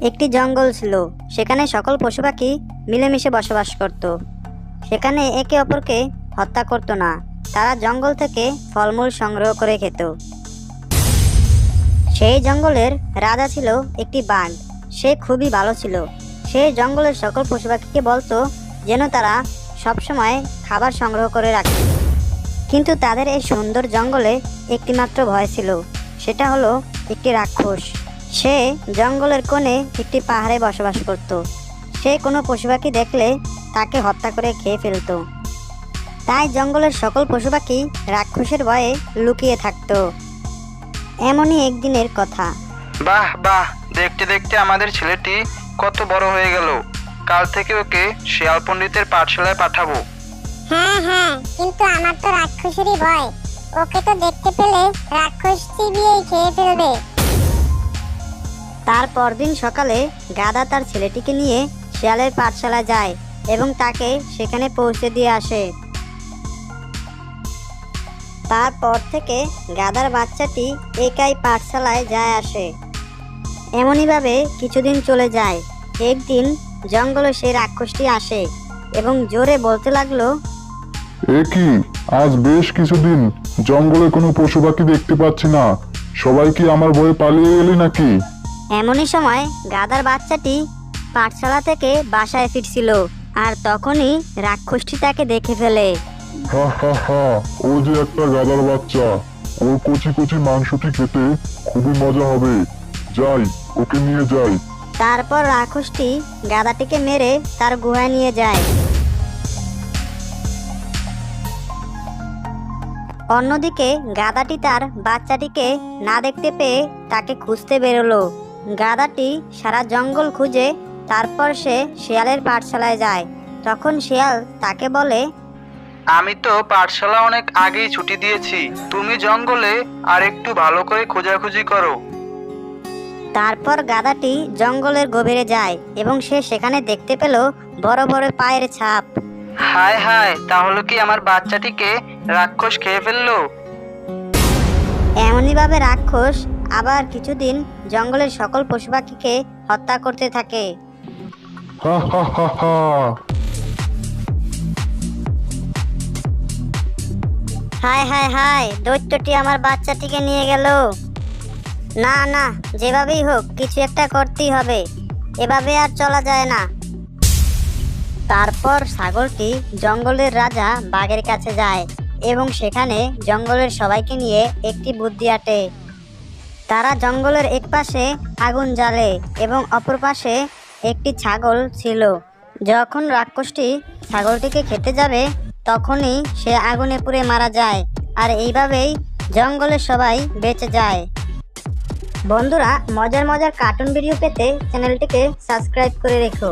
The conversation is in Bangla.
একটি জঙ্গল ছিল। সেখানে সকল পশু পাখি মিলেমিশে বসবাস করত। সেখানে একে অপরকে হত্যা করত না। তারা জঙ্গল থেকে ফলমূল সংগ্রহ করে খেত। সেই জঙ্গলের রাজা ছিল একটি বাঘ। সে খুবই ভালো ছিল। সে জঙ্গলের সকল পশু পাখিকে বলতো যেন তারা সবসময় খাবার সংগ্রহ করে রাখে। কিন্তু তাদের এই সুন্দর জঙ্গলে একটিমাত্র ভয় ছিল, সেটা হলো একটি রাক্ষস। সে জঙ্গলের কোণে একটি পাহাড়ে বসবাস করত। সে কোনো পশু পাখি দেখলে তাকে হত্যা করে খেয়ে ফেলত। তাই জঙ্গলের সকল পশু পাখি রাক্ষসের ভয়ে লুকিয়ে থাকত। এমনই একদিনের কথা। বাহ বাহ, দেখতে দেখতে আমাদের ছেলেটি কত বড় হয়ে গেল। কাল থেকে ওকে শিয়াল পণ্ডিতের পাঠশালায় পাঠাবো। হ্যাঁ হ্যাঁ, কিন্তু আমার তো রাক্ষসেরই ভয়। ওকে তো দেখতে পেলে রাক্ষস চিবিয়েই খেয়ে ফেলবে। তার পরদিন সকালে গাধা তার ছেলেটিকে নিয়ে শিয়ালের পাঠশালায় যায় এবং তাকে সেখানে পৌঁছে দিয়ে আসে। তারপর থেকে গাধার বাচ্চাটি একাই পাঠশালায় যায় আসে। এমনইভাবে কিছুদিন চলে যায়। একদিন জঙ্গলে সেই রাক্ষসটি আসে এবং জোরে বলতে লাগলো, এ কি, আজ বেশ কিছুদিন জঙ্গলে কোনো পশু পাখি দেখতে পাচ্ছি না। সবাই কি আমার ভয়ে পালিয়ে গেলি নাকি? এমনই সময় গাধার বাচ্চাটি পাঠশালা থেকে বাসায় ফিরছিল, আর তখনই রাক্ষসটি তাকে দেখে ফেলে। হা হা হা, ও যে একটা গাধার বাচ্চা। ওর কচি কচি মাংসটি খেতে খুবই মজা হবে। যাই, ওকে নিয়ে যাই। তারপর রাক্ষসটি গাধাটিকে মেরে তার গুহায় নিয়ে যায়। অন্যদিকে গাধাটি তার বাচ্চাটিকে না দেখতে পেয়ে তাকে খুঁজতে বেরোলো। গাধাটি সারা জঙ্গল খুঁজে তারপর সে শিয়ালের পাঠশালায় যায়। তখন শিয়াল তাকে বলে, আমি তো পাঠশালা অনেক আগেই ছুটি দিয়েছি। তুমি জঙ্গলে আর একটু ভালো করে খোঁজাখুঁজি করো। তারপর গাধাটি জঙ্গলের গভীরে যায় এবং সে সেখানে দেখতে পেল বড় বড় পায়ের ছাপ। হায় হায়, তাহলে কি আমার বাচ্চাটিকে রাক্ষস খেয়ে ফেললো? এমনইভাবে রাক্ষস আবার কিছুদিন জঙ্গলের সকল পশু পাখিকে হত্যা করতে থাকে। হা হা হা হা। হায় হায় হায়, দৈত্যটি আমার বাচ্চাটিকে নিয়ে গেল। না না, যেভাবেই হোক কিছু একটা করতেই হবে। এভাবে আর চলা যায় না। তারপর ছাগলটি জঙ্গলের রাজা বাঘের কাছে যায় এবং সেখানে জঙ্গলের সবাইকে নিয়ে একটি বুদ্ধি আঁটে। তারা জঙ্গলের এক পাশে আগুন জ্বালে এবং অপর পাশে একটি ছাগল ছিল। যখন রাক্ষসটি ছাগলটিকে খেতে যাবে তখনই সে আগুনে পুড়ে মারা যায়। আর এইভাবেই জঙ্গলের সবাই বেঁচে যায়। বন্ধুরা, মজার মজার কার্টুন ভিডিও পেতে চ্যানেলটিকে সাবস্ক্রাইব করে রেখো।